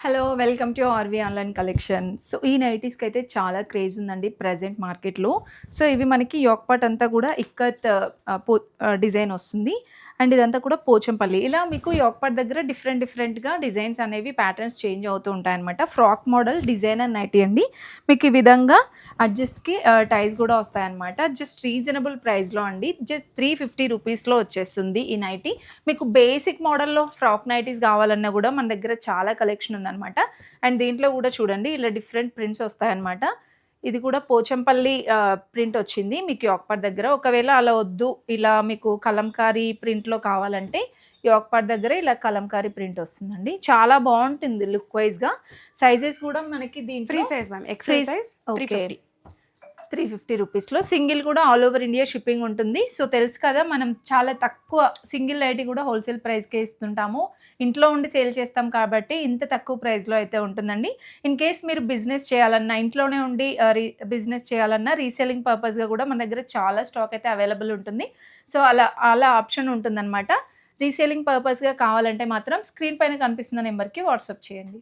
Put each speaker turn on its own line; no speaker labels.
Hello! Welcome to RV online collection. So, ఈ నైటీస్‌కి అయితే చాలా క్రేజ్ ఉందండి ప్రెజెంట్ మార్కెట్‌లో. సో, ఇవి మనకి యోక్ పార్ట్ అంతా కూడా ఇక్కత్ డిజైన్ వస్తుంది. అండ్ ఇదంతా కూడా పోచంపల్లి. ఇలా మీకు యోక్ పార్ట్ దగ్గర డిఫరెంట్‌గా డిజైన్స్ అనేవి ప్యాటర్న్స్ చేంజ్ అవుతూ ఉంటాయన్నమాట. ఫ్రాక్ మోడల్ డిజైనర్ నైటీ అండి. మీకు ఈ విధంగా అడ్జస్ట్‌కి టైస్ కూడా వస్తాయన్నమాట. జస్ట్ రీజనబుల్ ప్రైస్‌లో అండి. జస్ట్ 350 రూపీస్‌లో వచ్చేస్తుంది ఈ నైటీ. మీకు బేసిక్ మోడల్‌లో ఫ్రాక్ నైటీస్ కావాలన్నా కూడా మన దగ్గర చాలా కలెక్షన్ ఉందన్నమాట. అండ్ దీంట్లో కూడా చూడండి ఇలా డిఫరెంట్ ప్రింట్స్ వస్తాయన్నమాట. ఇది కూడా పోచంపల్లి ప్రింట్ వచ్చింది మీకు యోక్ పార్ట్ దగ్గర. ఒకవేళ అలా వద్దు, ఇలా మీకు కలంకారీ ప్రింట్‌లో కావాలంటే యోక్ పార్ట్ దగ్గర ఇలా కలంకారీ ప్రింట్ వస్తుందండి. చాలా బావుంటుంది లుక్ వైస్‌గా. సైజెస్ కూడా మనకి
ఫ్రీ
దీంట్లో
size ma'am. XL size
okay.
350.
350 రూపీస్‌లో సింగిల్ కూడా ఆల్ ఓవర్ ఇండియా షిప్పింగ్ ఉంటుంది. సో, తెలుసు కదా మనం చాలా తక్కువ సింగిల్ నైటీ కూడా హోల్‌సేల్ ప్రైస్‌కే ఇస్తుంటాము. ఇంట్లో ఉండి సేల్ చేస్తాం కాబట్టి ఇంత తక్కువ ప్రైస్‌లో అయితే ఉంటుందండి. ఇన్ కేస్ మీరు బిజినెస్ చేయాలన్నా, ఇంట్లోనే ఉండి బిజినెస్ చేయాలన్నా రీసేలింగ్ పర్పస్‌గా కూడా మన దగ్గర చాలా స్టాక్ అయితే అవైలబుల్ ఉంటుంది. సో, అలా ఆప్షన్ ఉంటుందన్నమాట. రీసేలింగ్ పర్పస్‌గా కావాలంటే మాత్రం స్క్రీన్ పైన కనిపిస్తున్న నెంబర్‌కి వాట్సాప్ చేయండి.